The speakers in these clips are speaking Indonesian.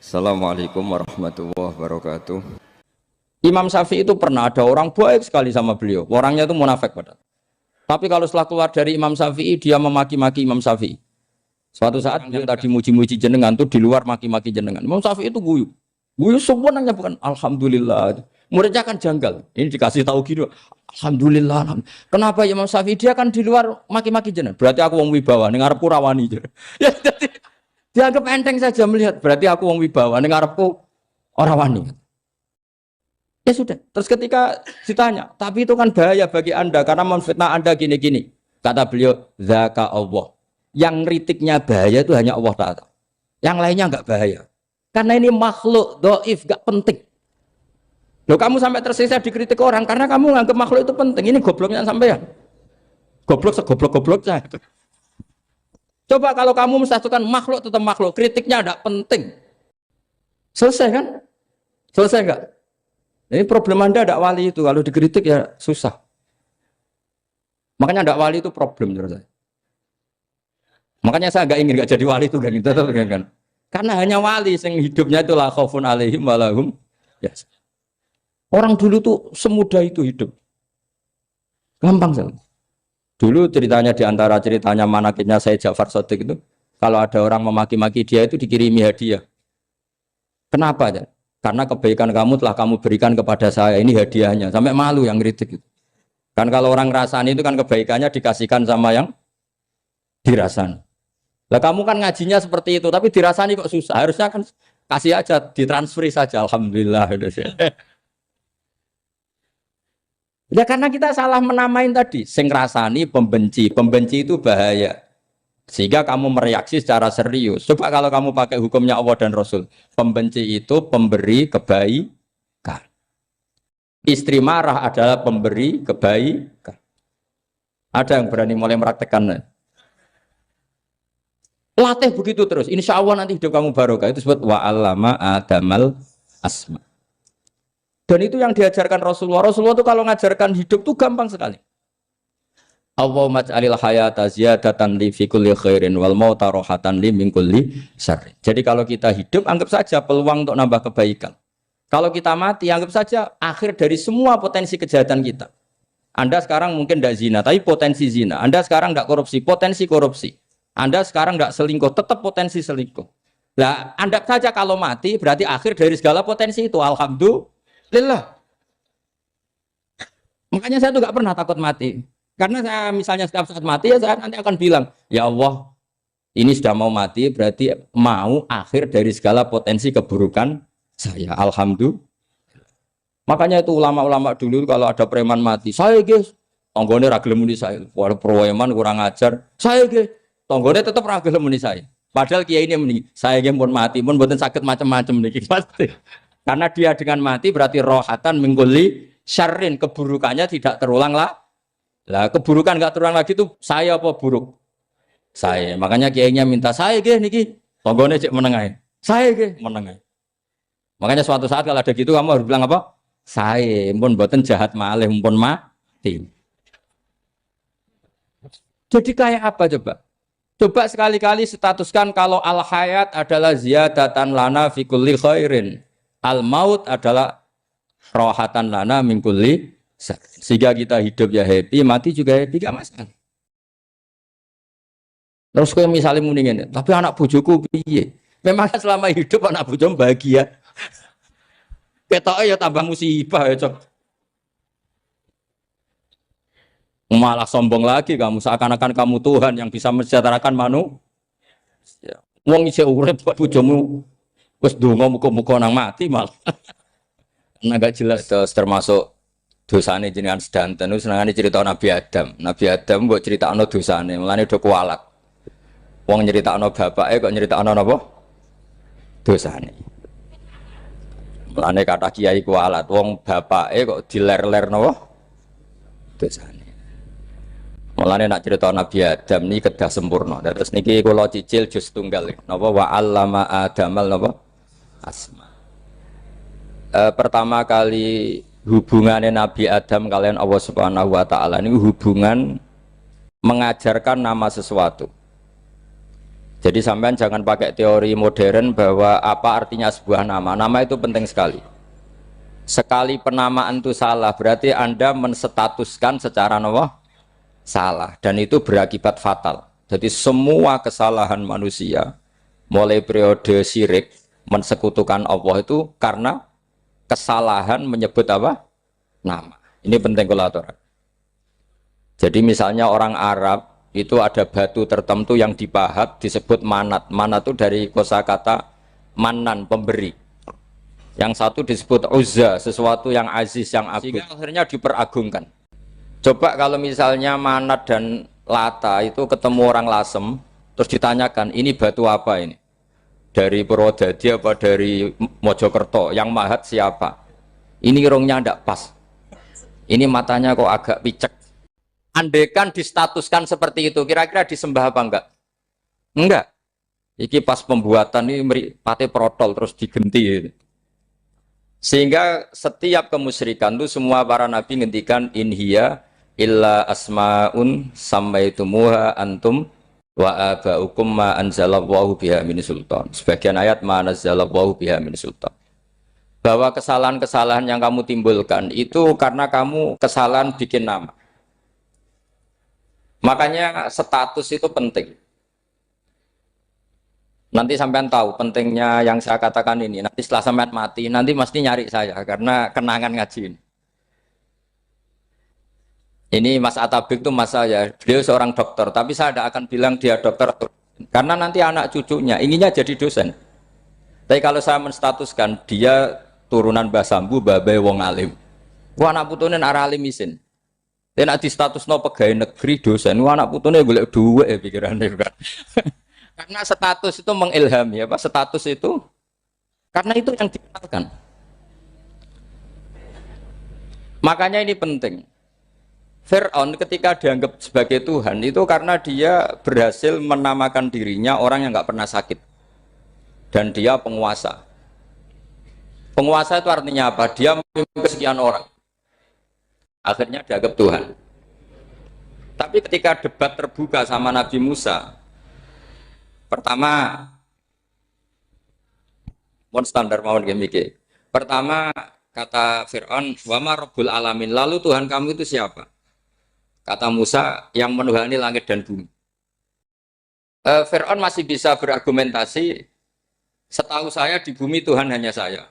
Assalamualaikum warahmatullahi wabarakatuh. Imam Syafi'i itu pernah ada orang baik sekali sama beliau. Orangnya itu munafik padahal. Tapi kalau setelah keluar dari Imam Syafi'i, dia memaki-maki Imam Syafi'i. Suatu saat yang tadi muji-muji jenengan itu di luar maki-maki jenengan. Imam Syafi'i itu guyu. Guyu sebenarnya bukan Alhamdulillah. Muridnya kan janggal. Ini dikasih tahu gitu. Alhamdulillah. Kenapa Imam Syafi'i? Dia kan di luar maki-maki jenengan. Berarti aku wong wibawa. Ini ngarepku rawani. Ya, jadi dianggap enteng saja melihat. Berarti aku wong wibawa. Ini ngarepku orang wani. Ya sudah. Terus ketika ditanya, tapi itu kan bahaya bagi Anda karena memfitnah Anda gini-gini. Kata beliau, zaka Allah. Yang kritiknya bahaya itu hanya Allah Ta'ala. Yang lainnya enggak bahaya. Karena ini makhluk dhaif, enggak penting. Loh, kamu sampai tersisa dikritik orang karena kamu nganggap makhluk itu penting. Ini gobloknya sampean. Goblok segoblok-goblok saya. Coba kalau kamu mensatukan makhluk tetap makhluk, kritiknya enggak penting. Selesai kan? Selesai enggak? Ini problem Anda ada wali itu, kalau dikritik ya susah. Makanya ada wali itu problem menurut saya. Makanya saya nggak jadi wali itu kan, kan. Karena hanya wali yang hidupnya itu la khaufun alaihim walahum. Ya. Orang dulu tuh semudah itu hidup. Gampang sekali. Dulu ceritanya di antara ceritanya manakibnya saya Ja'far Shadiq itu, kalau ada orang memaki-maki dia itu dikirimi hadiah. Kenapa ya? Karena kebaikan kamu telah kamu berikan kepada saya, ini hadiahnya. Sampai malu yang kritik itu. Kan kalau orang ngerasani itu kan kebaikannya dikasihkan sama yang dirasani. Lah kamu kan ngajinya seperti itu, tapi dirasani kok susah. Harusnya kan kasih aja, ditransferi saja. Alhamdulillah. Ya karena kita salah menamain tadi. Sing rasani pembenci. Pembenci itu bahaya. Sehingga kamu mereaksi secara serius. Coba kalau kamu pakai hukumnya Allah dan Rasul. Pembenci itu pemberi kebaikan. Istri marah adalah pemberi kebaikan. Ada yang berani mulai meraktekan? Latih begitu terus. Insya Allah nanti hidup kamu barokah. Itu sebut wa'allama adamal asma. Dan itu yang diajarkan Rasulullah. Rasulullah itu kalau ngajarkan hidup itu gampang sekali. Allahumma ja'alil hayata ziyadatan li fi kulli khairin wal mauta rohatan li min kulli syarrin. Jadi kalau kita hidup anggap saja peluang untuk nambah kebaikan. Kalau kita mati anggap saja akhir dari semua potensi kejahatan kita. Anda sekarang mungkin tidak zina tapi potensi zina. Anda sekarang tidak korupsi, potensi korupsi. Anda sekarang tidak selingkuh, tetap potensi selingkuh. Nah, anggap saja kalau mati berarti akhir dari segala potensi itu. Alhamdulillah. Makanya saya tuh nggak pernah takut mati. Karena saya misalnya setiap saat mati ya saya nanti akan bilang, ya Allah, ini sudah mau mati berarti mau akhir dari segala potensi keburukan saya. Alhamdulillah. Makanya itu ulama-ulama dulu kalau ada preman mati, saya guys, tonggone ra gelem muni saya. Wah, preman kurang ajar. Saya guys, tonggone tetap ra gelem muni saya. Padahal kiai ini muni, saya guys pun mati, pun mboten sakit macam-macam niki pasti. Karena dia dengan mati berarti rohatan mingkuli syarrin, keburukannya tidak terulang lah. Lah keburukan nggak terulang lagi tuh saya apa buruk? Saya. Makanya kiainya minta saya ge niki. Tonggone cek menengai. Saya ge menengai. Makanya suatu saat kalau ada gitu kamu harus bilang apa? Saya pun mboten jahat malih pun mati. Jadi kayak apa coba? Coba sekali-kali statuskan kalau al hayat adalah ziyadatan lana fi kulli khairin. Al maut adalah rohatan lana min kulli. Sehingga kita hidup ya happy, mati juga happy, gak masalah. Terus kayak misalnya mendingin, tapi anak bojoku piye? Memang selama hidup anak bojo bahagia. Ketoke ya tambah musibah ya, Cok. Malah sombong lagi kamu, seakan-akan kamu Tuhan yang bisa mensejahterakan manusia. Wong isih urip bojomu wis ndonga muga-muga nang mati malah. Nah gak jelas termasuk dosane jenengan sedanten wis senengane cerita Nabi Adam. Nabi Adam mbok critakno dosane, mulane do kualat. Wong nyeritakno bapake kok nyeritakno napa? Dosane. Mulane kata kiai kualat, wong bapake kok diler-ler napa? Dosane. Mulane nak cerita Nabi Adam niki kedah sempurna. Terus niki kula cicil juz tunggal napa wa 'allama Adamal napa? Asma. Pertama kali hubungannya Nabi Adam kalian Allah Subhanahu wa taala ini hubungan mengajarkan nama sesuatu. Jadi sampean jangan pakai teori modern bahwa apa artinya sebuah nama. Nama itu penting sekali. Sekali penamaan itu salah, berarti Anda menstatuskan secara salah, dan itu berakibat fatal. Jadi semua kesalahan manusia, mulai periode syirik, mensekutukan Allah itu karena kesalahan menyebut apa? Nama. Ini penting kolaborator. Jadi misalnya orang Arab itu ada batu tertentu yang dipahat disebut manat. Manat itu dari kosakata manan, pemberi. Yang satu disebut uzza, sesuatu yang aziz, yang agung. Sehingga akhirnya diperagungkan. Coba kalau misalnya manat dan lata itu ketemu orang Lasem, terus ditanyakan, ini batu apa ini? Dari Purwodadi apa dari Mojokerto? Yang mahat siapa? Ini irungnya tidak pas. Ini matanya kok agak picek. Andekan distatuskan seperti itu, kira-kira disembah apa enggak? Enggak. Iki pas pembuatan ini pate protol terus digenti. Sehingga setiap kemusyrikan itu semua para nabi ngendikan inhiya illa asmaun sammaitumuha antum wa abaukum ma anzalallahu biha min sultan. Sebagian ayat ma anzalallahu biha min sultan. Bahwa kesalahan-kesalahan yang kamu timbulkan itu karena kamu kesalahan bikin nama. Makanya status itu penting. Nanti sampean tahu pentingnya yang saya katakan ini. Nanti setelah sampean mati, nanti mesti nyari saya karena kenangan ngaji ini. Ini Mas Atabik itu mas saya, beliau seorang dokter, tapi saya tidak akan bilang dia dokter karena nanti anak cucunya inginnya jadi dosen. Tapi kalau saya menstatuskan dia turunan Mbah Sambu, babai wong alim. Wah anak putune arah alim isin. Dia nak di status no pegawai negeri dosen. Wah anak putune golek duit pikirannya kan. Karena status itu mengilhami apa? Status itu karena itu yang dikenalkan. Makanya ini penting. Fir'aun ketika dianggap sebagai Tuhan itu karena dia berhasil menamakan dirinya orang yang nggak pernah sakit dan dia penguasa. Penguasa itu artinya apa? Dia memimpin sekian orang. Akhirnya dianggap Tuhan. Tapi ketika debat terbuka sama Nabi Musa, pertama, mohon standar mohon gimmick. Pertama kata Fir'aun, wama Rabbul Alamin. Lalu Tuhan kamu itu siapa? Kata Musa, yang menuhani langit dan bumi. Fir'aun masih bisa berargumentasi, setahu saya di bumi Tuhan hanya saya.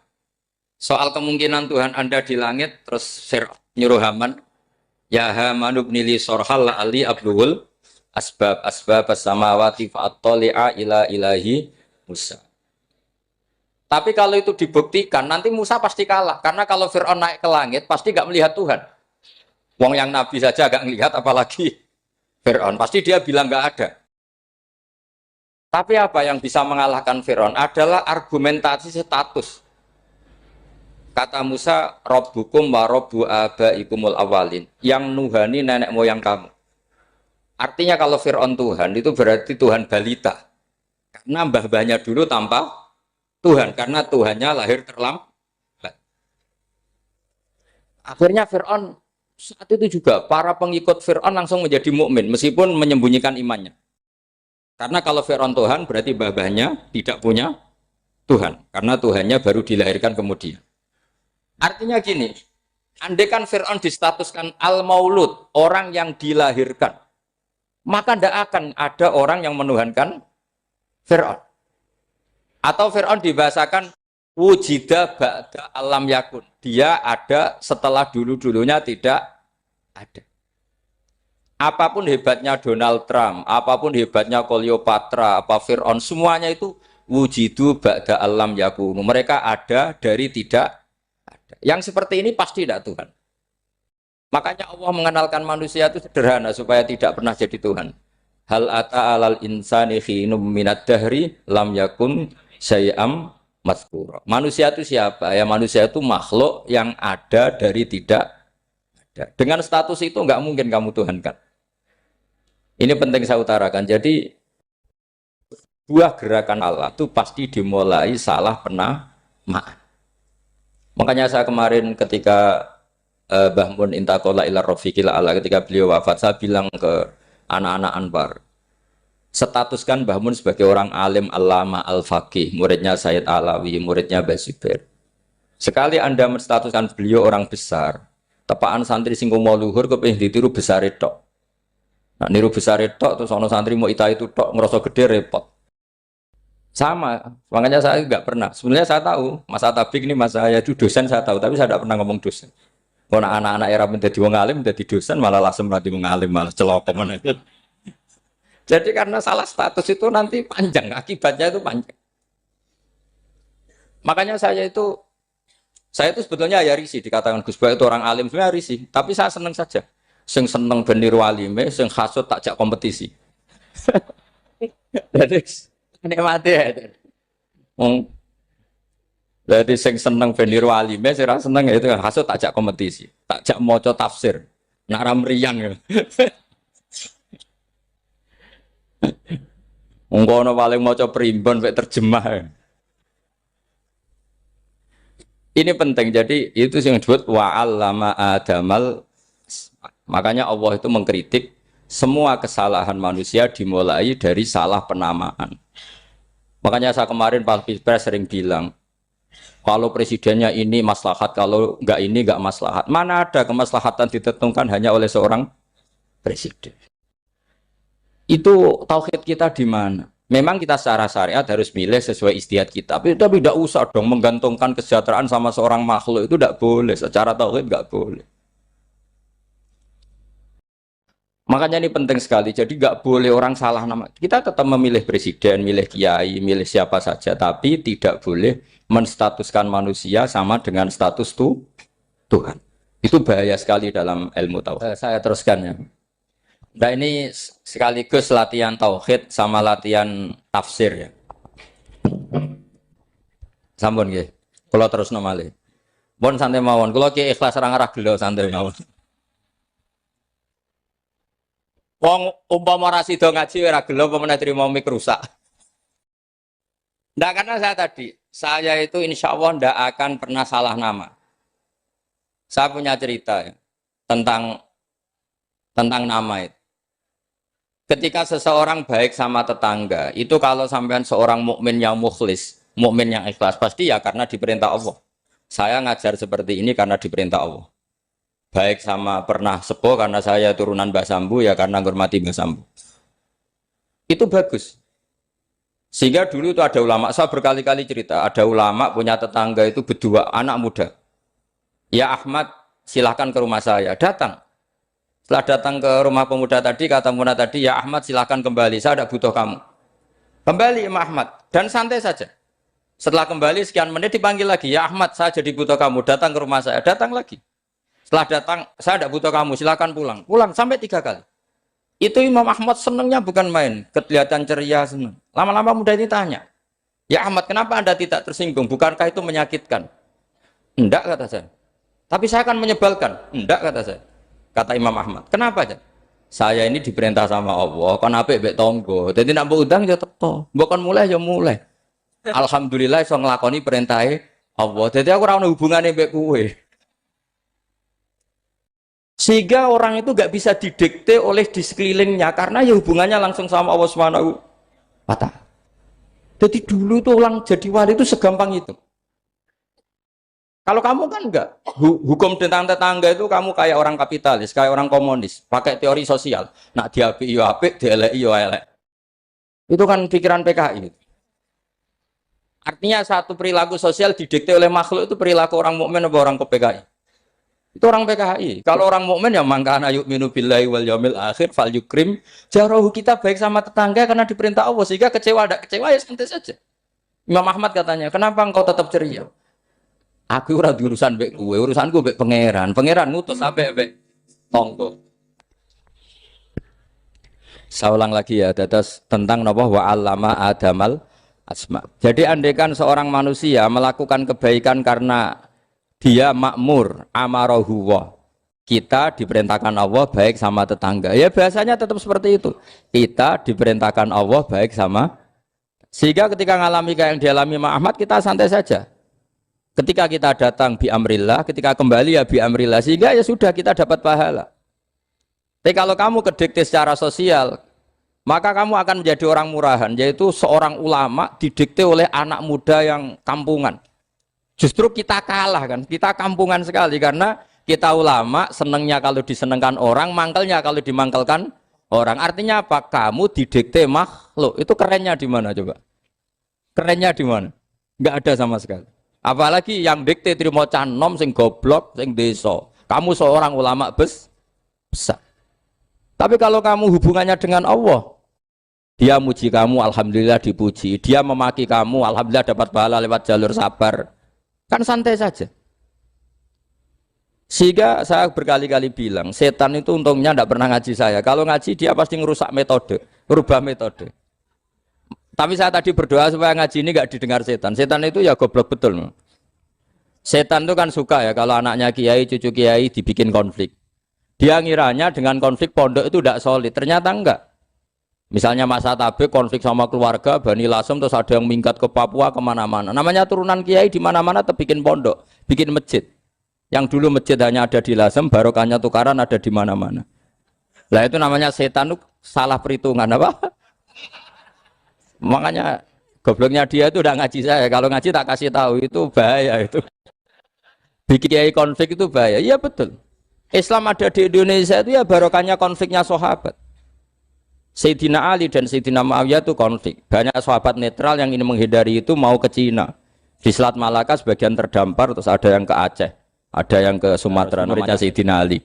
Soal kemungkinan Tuhan Anda di langit, terus Fir'aun nyuruh Haman, ya Haman ibnili sorhal ali abluhul asbab as-samawati fa'attali'a ila ilahi Musa. Tapi kalau itu dibuktikan, nanti Musa pasti kalah. Karena kalau Fir'aun naik ke langit, pasti gak melihat Tuhan. Wong yang Nabi saja gak melihat, apalagi Fir'aun. Pasti dia bilang gak ada. Tapi apa yang bisa mengalahkan Fir'aun adalah argumentasi status. Kata Musa, Rabbukum wa Rabbu abaikumul awalin. Yang nuhani nenek moyang kamu. Artinya kalau Fir'aun Tuhan, itu berarti Tuhan balita. Karena mbah-mbahnya dulu tanpa Tuhan. Karena Tuhannya lahir terlambat. Akhirnya Fir'aun, saat itu juga para pengikut Fir'aun langsung menjadi mukmin meskipun menyembunyikan imannya. Karena kalau Fir'aun Tuhan, berarti mbah-mbahnya tidak punya Tuhan. Karena Tuhannya baru dilahirkan kemudian. Artinya gini, andaikan Fir'aun distatuskan al-maulud, orang yang dilahirkan, maka tidak akan ada orang yang menuhankan Fir'aun. Atau Fir'aun dibahasakan wujida ba'da alam yakun. Dia ada setelah dulu-dulunya tidak ada. Apapun hebatnya Donald Trump, apapun hebatnya Cleopatra, apa Fir'aun, semuanya itu wujidu ba'da alam yakun. Mereka ada dari tidak. Yang seperti ini pasti tidak Tuhan. Makanya Allah mengenalkan manusia itu sederhana supaya tidak pernah jadi Tuhan. Hal ata'alal insani khinum minad dahri lam yakun syai'am mazkura. Manusia itu siapa? Ya manusia itu makhluk yang ada dari tidak ada. Dengan status itu nggak mungkin kamu Tuhankan. Ini penting saya utarakan. Jadi buah gerakan Allah itu pasti dimulai salah penamaan. Makanya saya kemarin ketika Mbah Mun intaqala ila rafiqil ala ketika beliau wafat, saya bilang ke anak-anak Anwar, statuskan Mbah Mun sebagai orang alim alama al-faqih, muridnya Sayyid Alawi, muridnya Mbah Zubair. Sekali Anda menstatuskan beliau orang besar, tepaan santri sing mau luhur kepengin ditiru besar tok. Nah, niru besar tok terus ono santri mau itu tok ngerasa gede repot. Sama, makanya saya nggak pernah. Sebenarnya saya tahu, Mas Atabik ini Mas saya itu dosen saya tahu, tapi saya tidak pernah ngomong dosen. Kalau anak-anak era menjadi wong alim, menjadi dosen malah langsung berarti wong alim malah celokom. Jadi karena salah status itu nanti panjang, akibatnya itu panjang. Makanya saya itu sebetulnya ya risih dikatakan Gus Bak itu orang alim, sebenarnya risih. Tapi saya senang saja. Sing seneng beniru alime, sing hasut takjak kompetisi. Jadi nikmati ya. Jadi sing seneng beniru alime, sing seneng itu hasut takjak kompetisi, takjak maca tafsir, nak ramriang ya. Ungkono paling maca primbon mek terjemah. Ini penting, jadi itu yang disebut wa'allama adamal. Makanya Allah itu mengkritik semua kesalahan manusia dimulai dari salah penamaan. Makanya saya kemarin Pak Pilpres sering bilang, kalau presidennya ini maslahat, kalau enggak ini enggak maslahat. Mana ada kemaslahatan ditentukan hanya oleh seorang presiden. Itu tauhid kita di mana? Memang kita secara syariat harus milih sesuai istiadat kita. Tapi tidak usah dong menggantungkan kesejahteraan sama seorang makhluk, itu tidak boleh. Secara tauhid enggak boleh. Makanya ini penting sekali. Jadi nggak boleh orang salah nama. Kita tetap memilih presiden, milih kiai, milih siapa saja, tapi tidak boleh menstatuskan manusia sama dengan status Tuhan. Itu bahaya sekali dalam ilmu tauhid. Saya teruskan ya. Nah ini sekaligus latihan tauhid sama latihan tafsir ya. Sampun nggih. Kula terusno malih. Pun santai mawon. Kula ki ikhlas ora ngarah gelo santai mawon. Wong umpama ora sida ngaji ora gelo apa meneh trimo mik rusak. Ndak, karena saya itu insya Allah ndak akan pernah salah nama. Saya punya cerita ya, tentang nama itu. Ketika seseorang baik sama tetangga, itu kalau sampean seorang mukmin yang mukhlis, mukmin yang ikhlas, pasti ya karena diperintah Allah. Saya ngajar seperti ini karena diperintah Allah. Baik sama pernah sepuh karena saya turunan Mbah Sambu, ya karena menghormati Mbah Sambu. Itu bagus. Sehingga dulu itu ada ulama, saya berkali-kali cerita, ada ulama punya tetangga itu berdua anak muda. Ya Ahmad, silahkan ke rumah saya. Datang. Setelah datang ke rumah pemuda tadi, kata pemuda tadi, ya Ahmad silahkan kembali, saya tidak butuh kamu. Kembali Imam Ahmad, dan santai saja. Setelah kembali sekian menit dipanggil lagi, ya Ahmad saya jadi butuh kamu, datang ke rumah saya. Datang lagi. Setelah datang, saya tidak butuh kamu, silakan pulang. Pulang sampai 3 kali. Itu Imam Ahmad senangnya bukan main, kelihatan ceria senang. Lama-lama muda ini tanya, ya Ahmad kenapa Anda tidak tersinggung? Bukankah itu menyakitkan? Enggak, kata saya. Tapi saya akan menyebalkan. Enggak, kata saya. Kata Imam Ahmad. Kenapa aja? Saya ini diperintah sama Allah, kan apik mbek tangga. Dadi nek mbok undang ya teko. Mbok kon mulai ya mulai. Alhamdulillah iso nglakoni perintahe Allah. Dadi aku ora ono hubungane mbek kowe. Sehingga orang itu gak bisa didikte oleh di sekelilingnya karena ya hubungannya langsung sama Allah Subhanahu wa Ta'ala. Jadi dulu tuh orang jadi wali itu segampang itu. Kalau kamu kan enggak, hukum tentang tetangga itu kamu kayak orang kapitalis, kayak orang komunis, pakai teori sosial. Nak diapik yo apik, dielek yo elek. Itu kan pikiran PKI. Artinya satu perilaku sosial didikte oleh makhluk itu perilaku orang mukmin atau orang ke PKI. Itu orang PKI. Kalau orang mukmin ya mangkana yu'minu billahi wal yaumil akhir fal yukrim jarahu, kita baik sama tetangga karena diperintah Allah, sehingga kecewa ada kecewa ya santai saja. Imam Ahmad katanya, "Kenapa engkau tetap ceria?" Aku ora urusan mbek kowe, urusanku mbek pangeran. Pangeran ngutus sampe mbek tonggo. Saya ulang lagi ya, dados tentang napa wa 'allama adamal asma. Jadi andaikan seorang manusia melakukan kebaikan karena dia makmur, amarahu wa. Kita diperintahkan Allah baik sama tetangga. Ya biasanya tetap seperti itu. Kita diperintahkan Allah baik sama. Sehingga ketika ngalami kayak yang dialami Ahmad, kita santai saja. Ketika kita datang bi amrillah, ketika kembali ya bi amrillah, sehingga ya sudah kita dapat pahala. Tapi kalau kamu kedikte secara sosial, maka kamu akan menjadi orang murahan, yaitu seorang ulama didikte oleh anak muda yang kampungan. Justru kita kalah kan, kita kampungan sekali karena kita ulama senengnya kalau disenengkan orang, mangkelnya kalau dimangkelkan orang. Artinya apa? Kamu didikte makhluk. Itu kerennya di mana coba? Kerennya di mana? Enggak ada sama sekali. Apalagi yang dikte trimo canom sing goblok, sing desa. Kamu seorang ulama besar. Tapi kalau kamu hubungannya dengan Allah, dia muji kamu, alhamdulillah dipuji. Dia memaki kamu, alhamdulillah dapat pahala lewat jalur sabar. Kan santai saja. Sehingga saya berkali-kali bilang, setan itu untungnya tidak pernah ngaji saya. Kalau ngaji dia pasti ngerusak metode, merubah metode. Tapi saya tadi berdoa supaya ngaji ini nggak didengar setan. Setan itu ya goblok betul. Setan itu kan suka ya kalau anaknya kiai, cucu kiai dibikin konflik. Dia ngiranya dengan konflik pondok itu tidak solid. Ternyata enggak. Misalnya Mas Atabe konflik sama keluarga, Bani Lasem, terus ada yang minggat ke Papua kemana-mana. Namanya turunan kiai di mana-mana tetap bikin pondok, bikin masjid. Yang dulu masjid hanya ada di Lasem, barokahnya tukaran ada di mana-mana. Lah itu namanya setan itu salah perhitungan apa? Makanya gobloknya dia itu udah ngaji saya. Kalau ngaji tak kasih tahu itu bahaya itu. Bikin kiai konflik itu bahaya. Iya betul. Islam ada di Indonesia itu ya barokahnya konfliknya sahabat. Sayyidina Ali dan Sayyidina Muawiyah itu konflik. Banyak sahabat netral yang ingin menghindari itu mau ke Cina. Di Selat Malaka sebagian terdampar, terus ada yang ke Aceh, ada yang ke Sumatera, namanya Sayyidina Ali.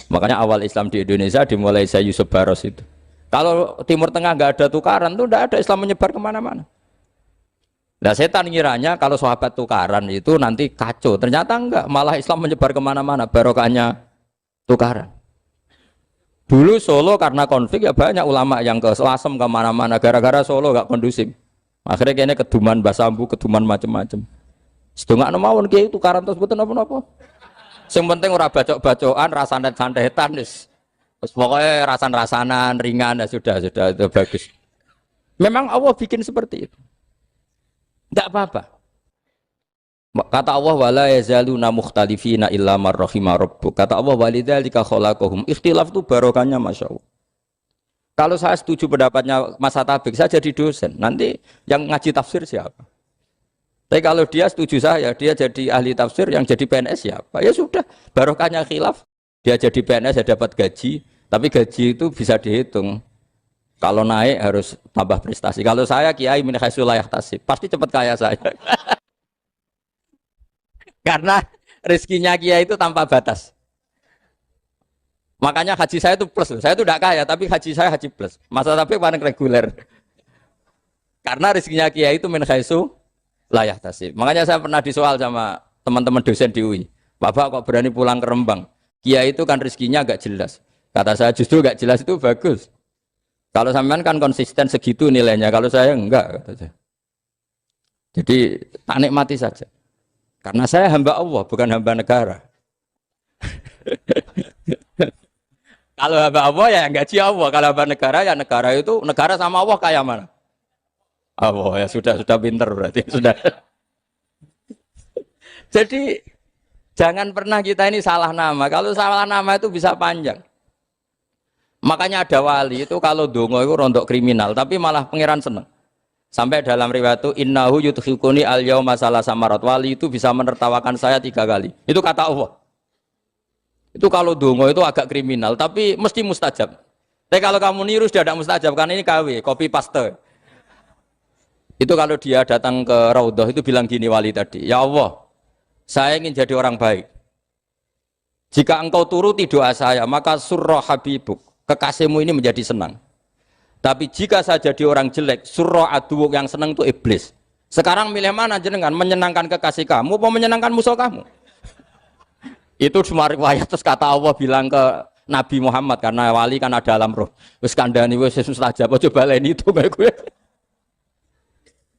Makanya awal Islam di Indonesia dimulai Syekh Yusuf Baros itu. Kalau Timur Tengah nggak ada tukaran tuh nggak ada Islam menyebar kemana-mana. Nah setan ngiranya kalau sahabat tukaran itu nanti kacau. Ternyata enggak, malah Islam menyebar kemana-mana, barokahnya tukaran. Dulu Solo karena konflik ya banyak ulama yang ke Lasem kemana-mana gara-gara Solo gak kondusif. Akhirnya kayaknya keduman basambu, keduman macam-macam. Sedungak mawon kiai tukaran terus betul apa-apa. Yang penting ora bacok-bacokan, rasanan-santetan wis. Terus pokoknya rasan-rasanan ringan ya sudah itu bagus. Memang Allah bikin seperti itu. Enggak apa-apa. Kata Allah wala yazaluna mukhtalifina illa man rahima rabbuk. Kata Allah walidzalika khalaqahum. Ikhtilaf itu barokahnya Masya Allah. Kalau saya setuju pendapatnya Mas Atabik, saya jadi dosen. Nanti yang ngaji tafsir siapa? Tapi kalau dia setuju saya, dia jadi ahli tafsir, yang jadi PNS siapa? Ya sudah, barokahnya khilaf. Dia jadi PNS, dia dapat gaji. Tapi gaji itu bisa dihitung. Kalau naik harus tambah prestasi. Kalau saya kiai min haitsu la yahtasib, pasti cepat kaya saya. Karena rezekinya kiai itu tanpa batas. Makanya haji saya itu plus. Saya itu tidak kaya, tapi haji saya haji plus. Masa tapi paling reguler. Karena rezekinya kiai itu min haitsu la yahtasib. Makanya saya pernah disoal sama teman-teman dosen di UI. Bapak kok berani pulang ke Rembang? Kiai itu kan rezekinya agak jelas. Kata saya justru agak jelas itu bagus. Kalau sampean kan konsisten segitu nilainya. Kalau saya enggak. Kata saya. Jadi tak nikmati saja. Karena saya hamba Allah, bukan hamba negara. Kalau hamba Allah ya gaji Allah. Kalau hamba negara ya negara itu, negara sama Allah kayak mana? Allah ya sudah pinter berarti. Sudah. Jadi jangan pernah kita ini salah nama. Kalau salah nama itu bisa panjang. Makanya ada wali itu kalau dongo itu rontok kriminal, tapi malah pangeran seneng. Sampai dalam riwayat itu innahu yudkhikuni al-yauma salasa marat. Wali itu bisa menertawakan saya 3 kali. Itu kata Allah. Itu kalau dongo itu agak kriminal, tapi mesti mustajab. Tapi kalau kamu niru sudah tidak mustajab, karena ini KW, copy paste. Itu kalau dia datang ke Raudhah itu bilang gini wali tadi, ya Allah, saya ingin jadi orang baik. Jika engkau turuti doa saya, maka surra habibuk, kekasihmu ini menjadi senang. Tapi jika saya jadi orang jelek, surra aduwuk, yang senang itu iblis. Sekarang milih mana jenengan? Menyenangkan kekasih kamu atau menyenangkan musuh kamu? Itu cuma riwayat. Terus kata Allah bilang ke Nabi Muhammad, karena wali kan ada alam roh. Wis kandhani wis mustajab, coba lain itu kayak gue.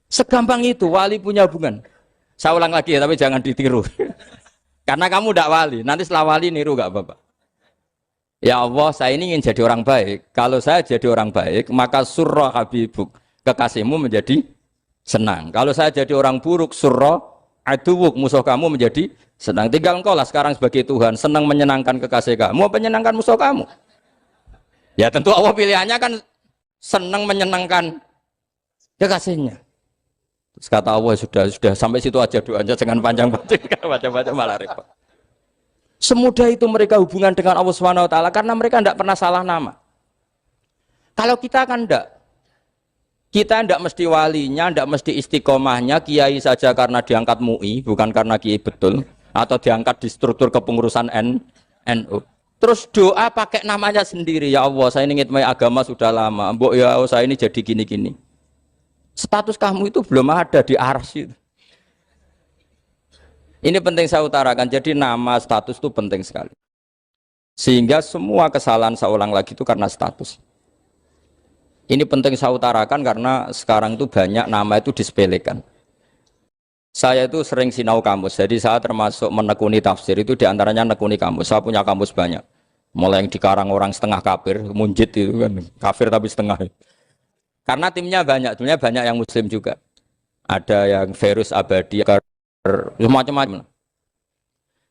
Segampang itu wali punya hubungan. Saya ulang lagi ya, tapi jangan ditiru. Karena kamu tidak wali, nanti setelah wali niru gak apa-apa. Ya Allah, saya ini ingin jadi orang baik. Kalau saya jadi orang baik, maka surra habibuk, kekasihmu menjadi senang. Kalau saya jadi orang buruk, surra aduwuk, musuh kamu menjadi senang. Tinggal engkau lah sekarang sebagai Tuhan, senang menyenangkan kekasih kamu, menyenangkan musuh kamu. Ya tentu Allah pilihannya kan senang menyenangkan kekasihnya. Terus kata Allah, sudah sampai situ aja doanya, jangan panjang-panjang, baca-baca malah repot. Semudah itu mereka hubungan dengan Allah Subhanahu wa taala karena mereka tidak pernah salah nama. Kalau kita kan tidak. Kita tidak mesti walinya, tidak mesti istiqomahnya, kiai saja karena diangkat MUI, bukan karena kiai betul, atau diangkat di struktur kepengurusan NU. Terus doa pakai namanya sendiri, ya Allah, saya ini ngitmai agama sudah lama, mbok ya Allah, saya ini jadi gini-gini. Status kamu itu belum ada di arsy. Ini penting saya utarakan, jadi nama status itu penting sekali. Sehingga semua kesalahan saya ulang lagi itu karena status. Ini penting saya utarakan karena sekarang itu banyak nama itu disepelekan. Saya itu sering sinau kamus, jadi saya termasuk menekuni tafsir itu diantaranya menekuni kamus. Saya punya kamus banyak, mulai yang dikarang orang setengah kafir, munjid itu kan, kafir tapi setengah. Karena timnya banyak yang muslim juga. Ada yang Verus Abadi, macam-macam.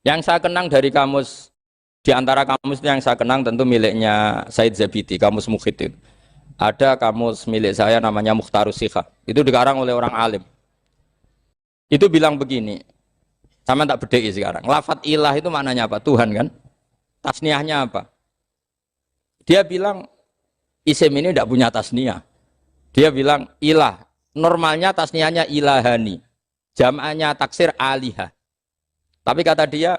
Yang saya kenang dari kamus, diantara kamus yang saya kenang tentu miliknya Said Zabidi, kamus Mukhid itu. Ada kamus milik saya namanya Mukhtarus Sikhah. Itu dikarang oleh orang alim. Itu bilang begini, sama tak bedai sekarang. Lafat ilah itu maknanya apa? Tuhan kan? Tasniahnya apa? Dia bilang isim ini tidak punya tasniah. Dia bilang ilah. Normalnya tasniahnya ilahani. Jam'anya taksir alihah. Tapi kata dia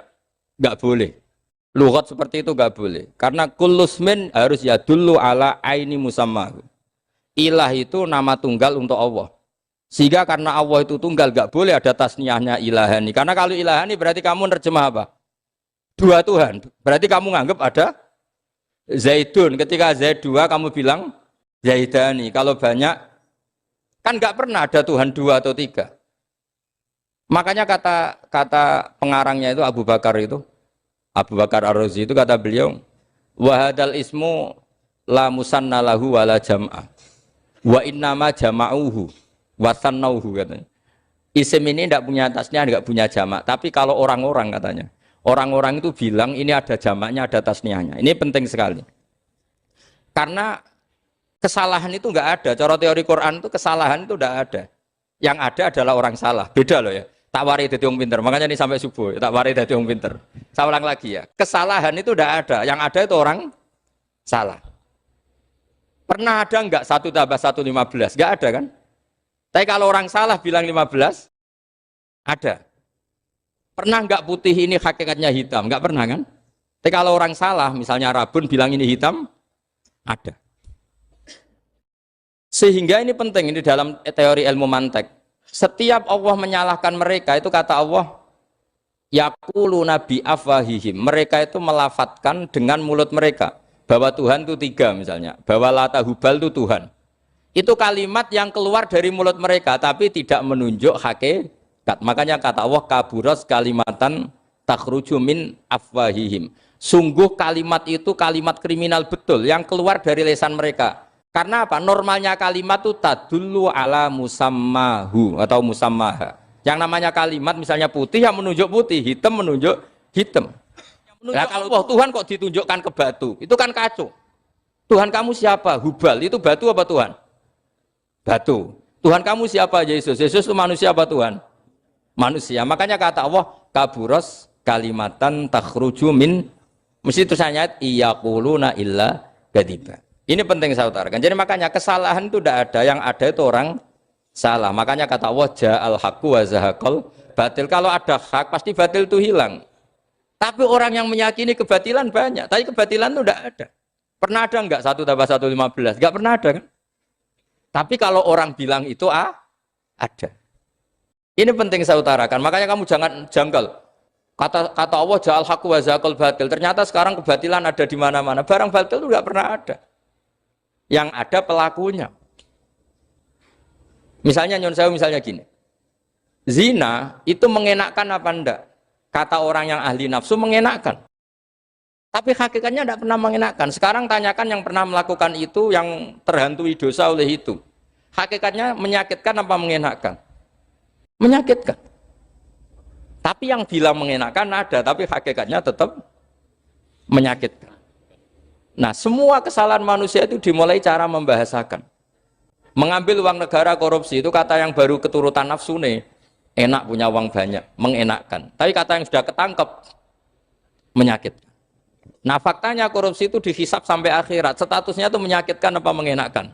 nggak boleh. Lughat seperti itu nggak boleh. Karena kullusmin harus yadullu ala aini musammahu. Ilah itu nama tunggal untuk Allah. Sehingga karena Allah itu tunggal nggak boleh ada tasniahnya ilahani. Karena kalau ilahani berarti kamu nerjemah apa? Dua Tuhan. Berarti kamu nganggap ada Zaidun. Ketika Zaid dua kamu bilang Zaidani. Kalau banyak kan nggak pernah ada Tuhan dua atau tiga. Makanya kata pengarangnya itu Abu Bakar Ar-Razi itu kata beliau, wahadal ismu la musanna lahu wala jam'a wa innama jama'uhu wa sannauhu katanya. Isim ini tidak punya tasnya, tidak punya jamak. Tapi kalau orang-orang katanya, orang-orang itu bilang ini ada jamaknya, ada tasniahnya. Ini penting sekali. Karena kesalahan itu enggak ada. Cara teori Quran itu kesalahan itu enggak ada. Yang ada adalah orang salah. Beda loh ya. Tak wari dadi wong pinter. Makanya ini sampai subuh, tak wari dadi wong pinter. Saya ulang lagi ya. Kesalahan itu tidak ada. Yang ada itu orang salah. Pernah ada enggak 1 tambah 1 15? Enggak ada kan? Tapi kalau orang salah bilang 15, ada. Pernah enggak putih ini hakikatnya hitam? Enggak pernah kan? Tapi kalau orang salah, misalnya Rabun bilang ini hitam, ada. Sehingga ini penting, ini dalam teori ilmu mantek. Setiap Allah menyalahkan mereka, itu kata Allah, yaquluna bi afwahihim. Mereka itu melafatkan dengan mulut mereka bahwa Tuhan itu 3 misalnya, bahwa Lata Hubal itu Tuhan. Itu kalimat yang keluar dari mulut mereka tapi tidak menunjuk hakikat. Makanya kata Allah, kaburas kalimatan takhruju min afwahihim. Sungguh kalimat itu kalimat kriminal betul yang keluar dari lisan mereka. Karena apa? Normalnya kalimat itu tadullu ala musammahu atau musammaha. Yang namanya kalimat misalnya putih yang menunjuk putih, hitam menunjuk hitam. Nah, kalau Tuhan kok ditunjukkan ke batu, itu kan kacau. Tuhan kamu siapa? Hubal, itu batu apa Tuhan? Batu. Tuhan kamu siapa? Yesus. Yesus itu manusia apa Tuhan? Manusia. Makanya kata Allah, kaburos kalimatan takhruju min, mesti tulisannya iyaquluna illa kadiba. Ini penting saya utarakan. Jadi makanya kesalahan itu tidak ada, yang ada itu orang salah. Makanya kata Allah, ja'al haqqu wa zahaqal batil. Kalau ada hak pasti batil itu hilang. Tapi orang yang meyakini kebatilan banyak, tapi kebatilan itu tidak ada. Pernah ada enggak 1 tambah 1 15? Enggak pernah ada kan? Tapi kalau orang bilang itu ada. Ini penting saya utarakan. Makanya kamu jangan janggal. Kata Allah, ja'al haqqu wa zahaqal batil. Ternyata sekarang kebatilan ada di mana-mana. Barang batil itu enggak pernah ada. Yang ada pelakunya. Misalnya nyon saya misalnya gini. Zina itu mengenakkan apa enggak? Kata orang yang ahli nafsu mengenakkan. Tapi hakikatnya tidak pernah mengenakkan. Sekarang tanyakan yang pernah melakukan itu, yang terhantui dosa oleh itu. Hakikatnya menyakitkan apa mengenakkan? Menyakitkan. Tapi yang bilang mengenakkan ada, tapi hakikatnya tetap menyakitkan. Nah, semua kesalahan manusia itu dimulai cara membahasakan. Mengambil uang negara korupsi itu kata yang baru keturutan nafsu nih. Enak punya uang banyak, mengenakkan. Tapi kata yang sudah ketangkep, menyakitkan. Nah, faktanya korupsi itu dihisap sampai akhirat. Statusnya itu menyakitkan apa mengenakkan?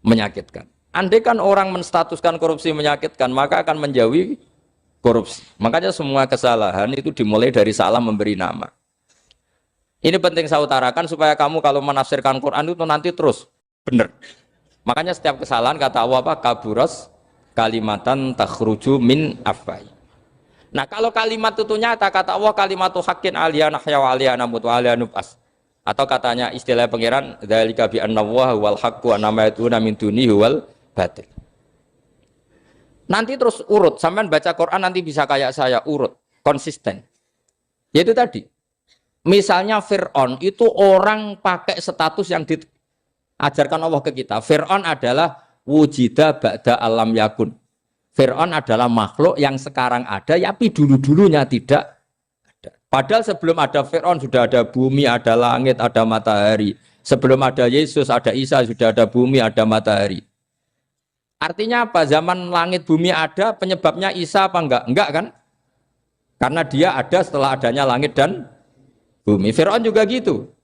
Menyakitkan. Andai kan orang menstatuskan korupsi menyakitkan, maka akan menjauhi korupsi. Makanya semua kesalahan itu dimulai dari salah memberi nama. Ini penting saya utarakan supaya kamu kalau menafsirkan Quran itu nanti terus benar. Makanya setiap kesalahan kata Allah apa? Kaburas kalimatan takhruju min afwai. Nah, kalau kalimat itu nyata kata Allah kalimatu haqqin aliyana nahya wa aliyana mut wa aliyana nub'as. Atau katanya istilah pangeran dzalika bi anna Allaha wal haqqu wa nama yatuna min dunihi wal batil. Nanti terus urut, sampean baca Quran nanti bisa kayak saya urut, konsisten. Yaitu tadi. Misalnya Fir'aun itu orang pakai status yang diajarkan Allah ke kita. Fir'aun adalah wujida ba'da alam yakun. Fir'aun adalah makhluk yang sekarang ada, tapi dulu-dulunya tidak ada. Padahal sebelum ada Fir'aun sudah ada bumi, ada langit, ada matahari. Sebelum ada Yesus, ada Isa, sudah ada bumi, ada matahari. Artinya apa? Zaman langit bumi ada, penyebabnya Isa apa enggak? Enggak kan? Karena dia ada setelah adanya langit dan bumi. Fir'aun juga gitu.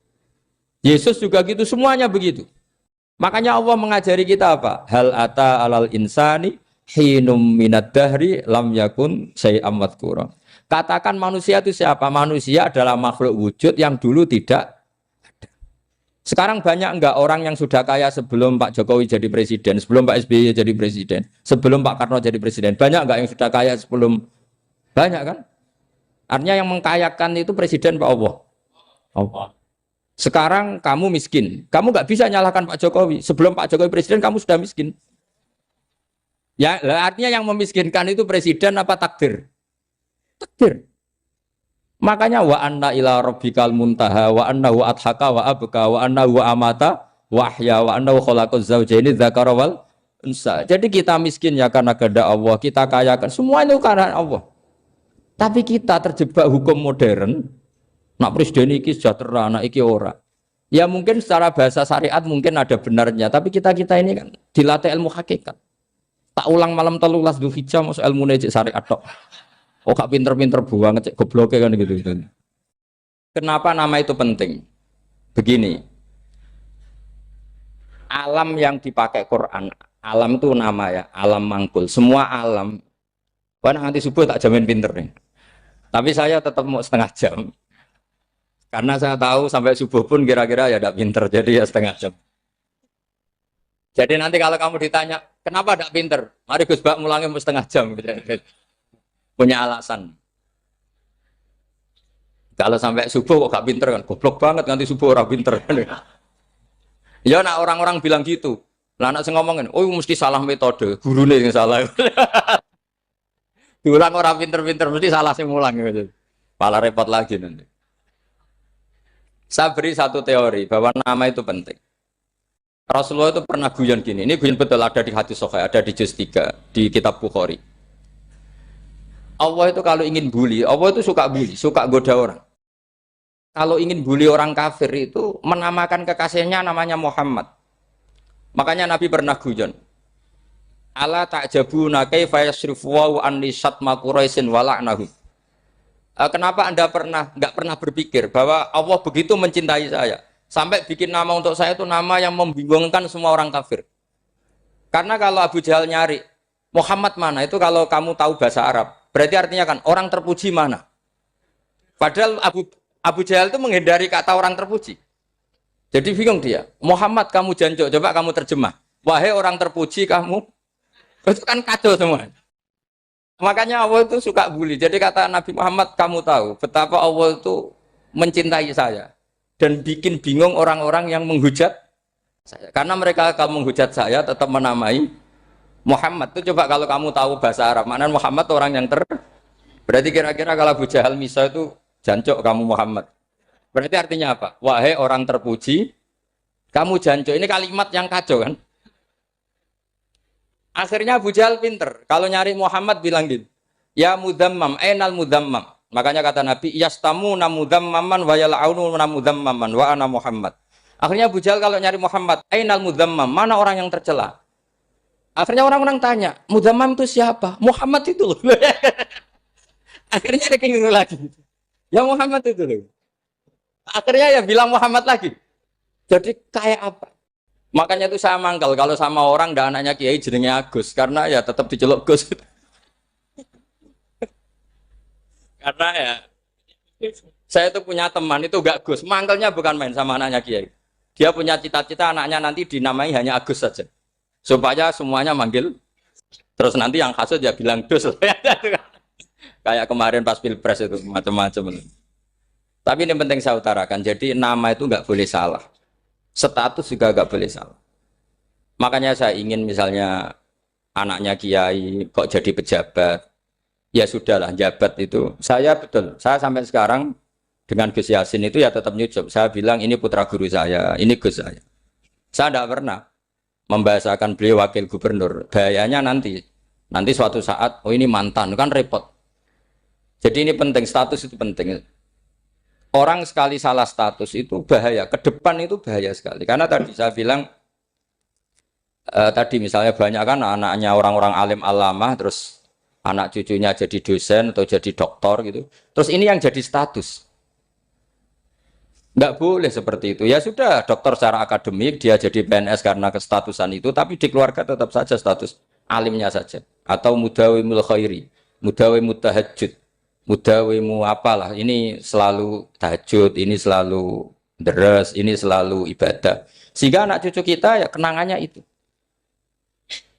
Yesus juga gitu, semuanya begitu. Makanya Allah mengajari kita apa? Hal ata alal insani hinum minad dahri lam yakun syai'am madhkura. Katakan manusia itu siapa? Manusia adalah makhluk wujud yang dulu tidak ada. Sekarang banyak enggak orang yang sudah kaya sebelum Pak Jokowi jadi presiden, sebelum Pak SBY jadi presiden, sebelum Pak Karno jadi presiden? Banyak enggak yang sudah kaya sebelum? Banyak kan? Artinya yang mengkayakan itu presiden Pak Allah. Allah. Sekarang kamu miskin, kamu nggak bisa nyalahkan Pak Jokowi. Sebelum Pak Jokowi presiden, kamu sudah miskin. Ya, artinya yang memiskinkan itu presiden apa takdir? Takdir. Makanya wa anna ila rabbikal muntaha wa annahu adhaka wa abka wa annahu amata wa ahya wa annahu khalaqaz zawjaini dzakara wal unsa. Jadi kita miskin ya karena kehendak Allah, kita kaya kan semua itu karena Allah. Tapi kita terjebak hukum modern. Nak presiden iki sejahtera, nak iki ora. Ya mungkin secara bahasa syariat mungkin ada benarnya, tapi kita ini kan dilatih ilmu hakikat. Tak ulang malam 13 Dzulhijjah masuk ilmu cek syariat tok. Oh gak pinter-pinter buang cek gobloke kan gitu. Kenapa nama itu penting? Begini. Alam yang dipakai Quran, alam itu nama ya, alam mangkul. Semua alam. Wah nanti subuh tak jamin pinter nih. Tapi saya tetap mau setengah jam. Karena saya tahu sampai subuh pun kira-kira ya tidak pinter, jadi ya setengah jam. Jadi nanti kalau kamu ditanya, kenapa tidak pinter? Mari Gus Bak mulangnya mau setengah jam. Punya alasan. Kalau sampai subuh kok gak pinter kan? Goblok banget nanti subuh orang pinter. Ya nak orang-orang bilang gitu. Lah anak saya ngomongin, oh mesti salah metode, gurunya yang salah. Diulang orang pinter-pinter, mesti salah sih ngulang. Gitu. Malah repot lagi nanti. Saya beri satu teori bahwa nama itu penting. Rasulullah itu pernah guyon gini, ini guyon betul ada di hadis Sahih, ada di juz 3 di kitab Bukhari. Allah itu kalau ingin bully, Allah itu suka bully, suka goda orang. Kalau ingin bully orang kafir itu menamakan kekasihnya namanya Muhammad. Makanya Nabi pernah guyon. Ala ta'jabuna kaifa yasrifu wa anni syatma Quraisyin wa la'nahu. Kenapa Anda nggak pernah berpikir bahwa Allah begitu mencintai saya sampai bikin nama untuk saya itu nama yang membingungkan semua orang kafir? Karena kalau Abu Jahal nyari Muhammad mana itu kalau kamu tahu bahasa Arab, berarti artinya kan orang terpuji mana? Padahal Abu Jahal itu menghindari kata orang terpuji. Jadi bingung dia. Muhammad kamu jancuk, coba kamu terjemah. Wahai orang terpuji kamu, itu kan kacau semua. Makanya Allah itu suka bully. Jadi kata Nabi Muhammad, kamu tahu betapa Allah itu mencintai saya dan bikin bingung orang-orang yang menghujat saya. Karena mereka kalau menghujat saya tetap menamai Muhammad. Itu coba kalau kamu tahu bahasa Arab, maknanya Muhammad orang yang berarti kira-kira kalau Abu Jahal Misa itu jancuk kamu Muhammad. Berarti artinya apa? Wahai orang terpuji, kamu jancuk. Ini kalimat yang kacau kan? Akhirnya Abu Jahal pinter. Kalau nyari Muhammad bilang gitu. Ya mudammam, ainal mudammam. Makanya kata Nabi, yastamuna mudammaman wa yal'aununa mudammaman wa ana Muhammad. Akhirnya Abu Jahal kalau nyari Muhammad, ainal mudzammam, mana orang yang tercela? Akhirnya orang-orang tanya, mudzammam itu siapa? Muhammad itu loh. Akhirnya dia keliru lagi. Ya Muhammad itu loh. Akhirnya ya bilang Muhammad lagi. Jadi kayak apa? Makanya itu saya mangkal kalau sama orang dan anaknya Kiai jenenge Agus karena ya tetap diceluk Gus. Karena ya saya itu punya teman itu gak Gus, mangkalnya bukan main sama anaknya Kiai. Dia punya cita-cita anaknya nanti dinamai hanya Agus saja. Supaya semuanya manggil. Terus nanti yang hasut ya bilang Dus. Kayak kemarin pas Pilpres itu macam-macam. Tapi ini penting saya utarakan. Jadi nama itu nggak boleh salah. Status juga nggak boleh salah. Makanya saya ingin misalnya anaknya Kiai kok jadi pejabat. Ya sudahlah, jabat itu. Saya betul. Saya sampai sekarang dengan Gus Yasin itu ya tetap nyucup. Saya bilang ini putra guru saya, ini Gus saya. Saya tidak pernah membahasakan beliau wakil gubernur. Bahayanya nanti suatu saat, oh ini mantan, kan repot. Jadi ini penting, status itu penting. Orang sekali salah status itu bahaya, ke depan itu bahaya sekali. Karena tadi saya bilang, tadi misalnya banyak kan anaknya orang-orang alim alamah, terus anak cucunya jadi dosen atau jadi doktor gitu. Terus ini yang jadi status. Nggak boleh seperti itu. Ya sudah, dokter secara akademik, dia jadi PNS karena kestatusan itu, tapi di keluarga tetap saja status alimnya saja. Atau mudawimul khairi, mudawimul tahajud, mudawimu apalah. Ini selalu tahajud, ini selalu deres, ini selalu ibadah. Sehingga anak cucu kita ya kenangannya itu.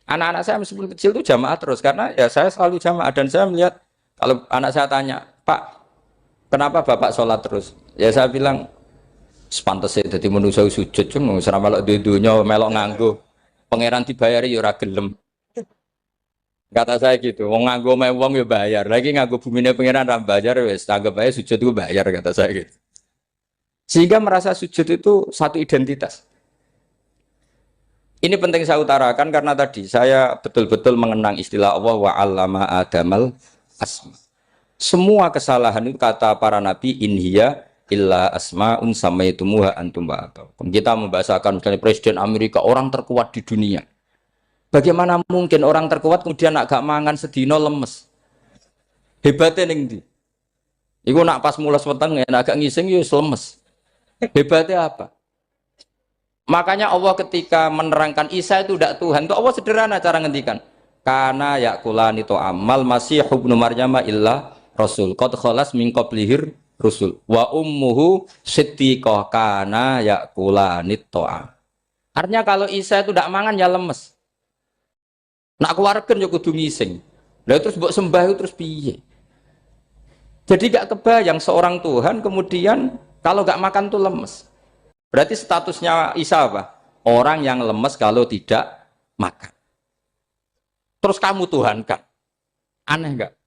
Anak-anak saya meskipun kecil itu jamaah terus. Karena ya saya selalu jamaah. Dan saya melihat, kalau anak saya tanya, Pak, kenapa Bapak sholat terus? Ya saya bilang, sepantesnya jadi manusia sujud cuma selama melok dudunya melok nganggo pangeran dibayari ya ora gelem. Kata saya gitu, wong nganggo me wong ya bayar. Lagi nganggo bumine pangeran ra bayar wis anggap aja sujud itu bayar kata saya gitu. Sehingga merasa sujud itu satu identitas. Ini penting saya utarakan karena tadi saya betul-betul mengenang istilah Allah wa 'allama Adamal asma. Semua kesalahan itu kata para nabi inhiya illa asma'un samaitumuha antum ba'abakum. Kita membahasakan misalnya Presiden Amerika orang terkuat di dunia. Bagaimana mungkin orang terkuat kemudian agak mangan sedino lemes? Hebatnya ning ndi? Iku nak pas mulas weteng agak ngising yo lemes. Hebatnya apa? Makanya Allah ketika menerangkan Isa itu tidak Tuhan, itu Allah sederhana cara ngendikan. Karena yakulani to amal masih ibnu Maryam illa rasul. Qad khalas min qablihir rusul wa ummuhu siddiqah kana yakulanit to'a. Artinya kalau Isa itu tidak mangan ya lemes. Nak keluarkan ya kudu ngising. Lah terus mbok sembah itu terus piye? Jadi gak kebayang seorang Tuhan kemudian kalau gak makan tuh lemes. Berarti statusnya Isa apa? Orang yang lemes kalau tidak makan. Terus kamu Tuhan kan? Aneh gak?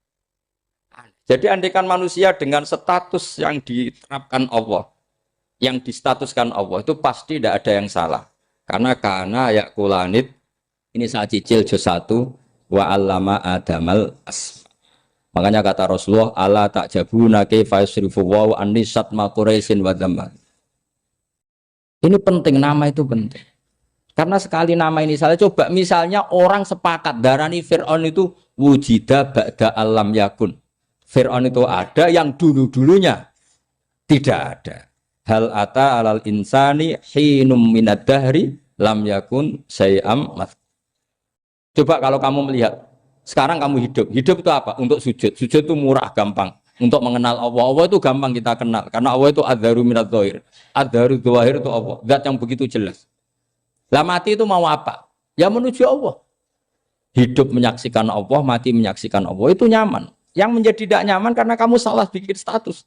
Jadi andaikan manusia dengan status yang diterapkan Allah, yang distatuskan Allah, itu pasti tidak ada yang salah. Karena yakulanit, ini saya cicil juz 1, wa 'allama Adamal asma. Makanya kata Rasulullah, ala ta'jabuna kaifa yusrifu wa annisat ma quraisin wa dhamma. Ini penting, nama itu penting. Karena sekali nama ini salah, coba misalnya orang sepakat, darani Fir'aun itu wujida ba'da alam yakun. Fir'aun itu ada yang dulu-dulunya tidak ada. Hal ata alal insani hinum minad dahri lam yakun sayam math. Coba kalau kamu melihat sekarang kamu hidup itu apa? Untuk sujud. Sujud itu murah, gampang. Untuk mengenal Allah. Allah itu gampang kita kenal karena Allah itu adzaru minadz dzahir. Adzaru dzahir itu Allah, zat yang begitu jelas. Lah mati itu mau apa? Ya menuju Allah. Hidup menyaksikan Allah, mati menyaksikan Allah itu nyaman. Yang menjadi tidak nyaman karena kamu salah bikin status.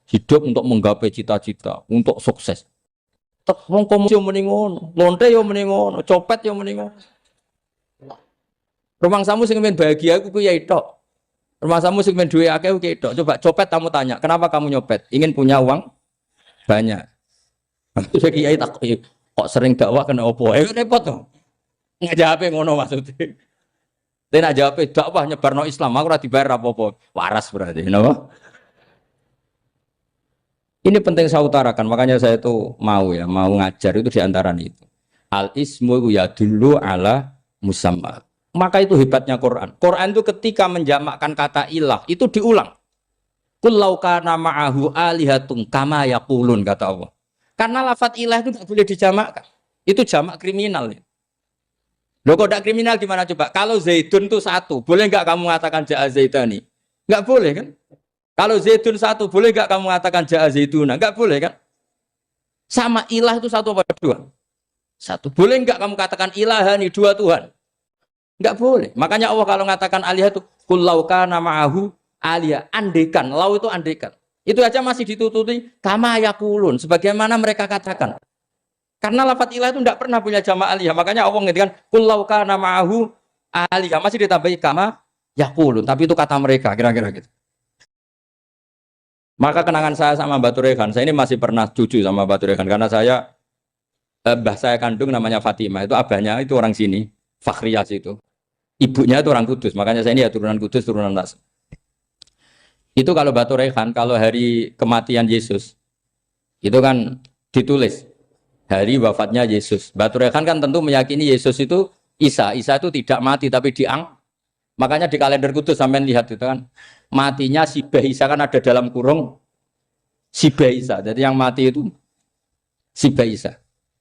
Hidup untuk menggapai cita-cita, untuk sukses. Wong komo yo muni ngono, lonte yo muni ngono, copet yo muni ngono. Rumangsamu sing men bahagia ku ya tok. Rumangsamu sing men duwe akeh ku tok. Coba copet kamu tanya, kenapa kamu nyopet? Ingin punya uang banyak. Terus kiai tak kok sering dakwah kena opo? Repot to. Ngajape ngono maksudnya. Tapi nak jawab dakwah nyebarno Islam, aku ora dibayar apa-apa. Waras berarti, napa? Ini penting saya utarakan, makanya saya itu mau ngajar itu diantara itu. Al ismu ya dulu ala musamma. Maka itu hebatnya Quran. Quran itu ketika menjamakkan kata ilah itu diulang. Kullau kana ma'ahu alihatun kama yaqulun kata Allah. Karena lafadz ilah itu tidak boleh dijamakkan. Itu jamak kriminal. Loh kok tidak kriminal gimana coba? Kalau Zaidun itu satu, boleh nggak kamu mengatakan ja'a Zaidani? Nggak boleh kan? Kalau Zaidun satu, boleh nggak kamu mengatakan ja'a Zaiduna? Nggak boleh kan? Sama ilah itu satu apa dua? Satu. Boleh nggak kamu katakan ilahani dua Tuhan? Nggak boleh. Makanya Allah kalau mengatakan alihah itu kullau kana ma'ahu aliyah, andekan, lau itu andekan. Itu aja masih ditututi kama yakulun, sebagaimana mereka katakan. Karena lafadz ilah itu tidak pernah punya jama' aliyah. Makanya Allah ngertikan kullau kana ma'ahu aliyah, masih ditambahi kama yakulun, tapi itu kata mereka, kira-kira gitu. Maka kenangan saya sama Batu Rehan, saya ini masih pernah cucu sama Batu Rehan karena saya mbah saya kandung namanya Fatimah, itu abahnya itu orang sini, Fakhriyas itu. Ibunya itu orang Kudus, makanya saya ini ya turunan Kudus, turunan Nas. Itu kalau Batu Rehan, kalau hari kematian Yesus, itu kan ditulis hari wafatnya Yesus. Batu Rehan kan tentu meyakini Yesus itu Isa itu tidak mati tapi makanya di kalender Kudus sampai lihat itu kan, matinya Sibah Isa kan ada dalam kurung Sibah Isa. Jadi yang mati itu Sibah Isa.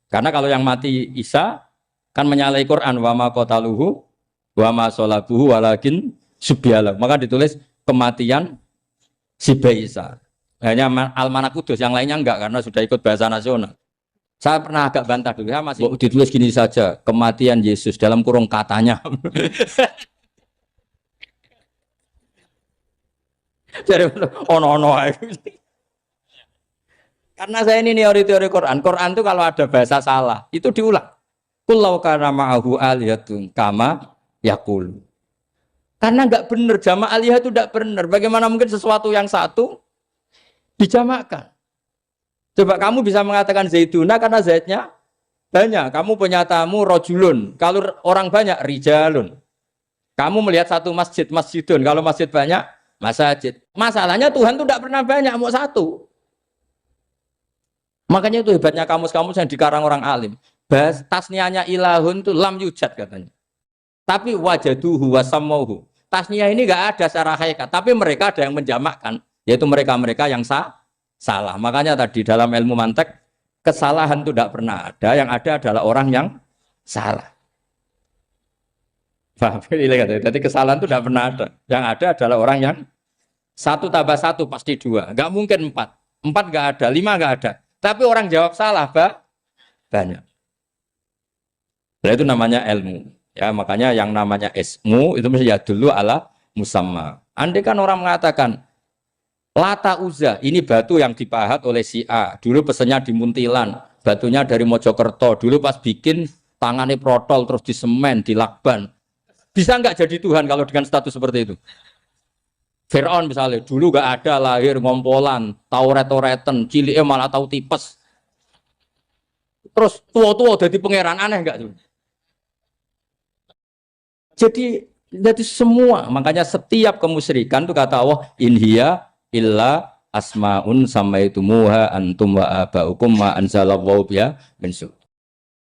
Karena kalau yang mati Isa kan menyalahi Quran wa ma qataluhu wa ma sholabuhu walakin subyalah. Maka ditulis kematian Sibah Isa. Hanya Almanak Kudus, yang lainnya enggak karena sudah ikut bahasa nasional. Saya pernah agak bantah dulu, ya masih ditulis gini saja, kematian Yesus dalam kurung katanya. Jadi ono-ono. Karena saya ini teori Quran. Quran itu kalau ada bahasa salah, itu diulang. Kullau kana ma'ahu aliyatun kama yaqul. Karena enggak benar, jamak aliyah itu enggak benar. Bagaimana mungkin sesuatu yang satu dijamakkan? Coba kamu bisa mengatakan Zaiduna karena Zaidnya banyak. Kamu punya tamu rojulun. Kalau orang banyak rijalun. Kamu melihat satu masjid, masjidun. Kalau masjid banyak, masajid. Masalahnya Tuhan itu tidak pernah banyak, mau satu. Makanya itu hebatnya kamus-kamus yang dikarang orang alim. Tasnianya ilahun itu lam yujad katanya. Tapi wajaduhu wasamauhu. Tasniah ini enggak ada secara hakikat, tapi mereka ada yang menjamakkan, yaitu mereka-mereka yang salah. Makanya tadi dalam ilmu mantek, kesalahan itu tidak pernah ada, yang ada adalah orang yang salah. Jadi kesalahan itu tidak pernah ada, yang ada adalah orang yang satu tambah satu pasti dua, nggak mungkin empat nggak ada, lima nggak ada, tapi orang jawab salah banyak. Nah, itu namanya ilmu. Ya, makanya yang namanya ismu itu mesti ya dulu ala musamma. Andai kan orang mengatakan Lata Uzza, ini batu yang dipahat oleh si A. Dulu pesennya di Muntilan, batunya dari Mojokerto. Dulu pas bikin tangannya protol terus di semen, di lakban. Bisa nggak jadi Tuhan kalau dengan status seperti itu? Fir'aun misalnya, dulu nggak ada lahir ngompolan, tahu retoreten, ciliknya malah tahu tipes. Terus tua-tua jadi pangeran, aneh nggak tuh? Jadi semua, makanya setiap kemusyrikan itu kata Allah, inhiya illa asmaun samaitumuha antum wa abaukum ma anzalallahu biha min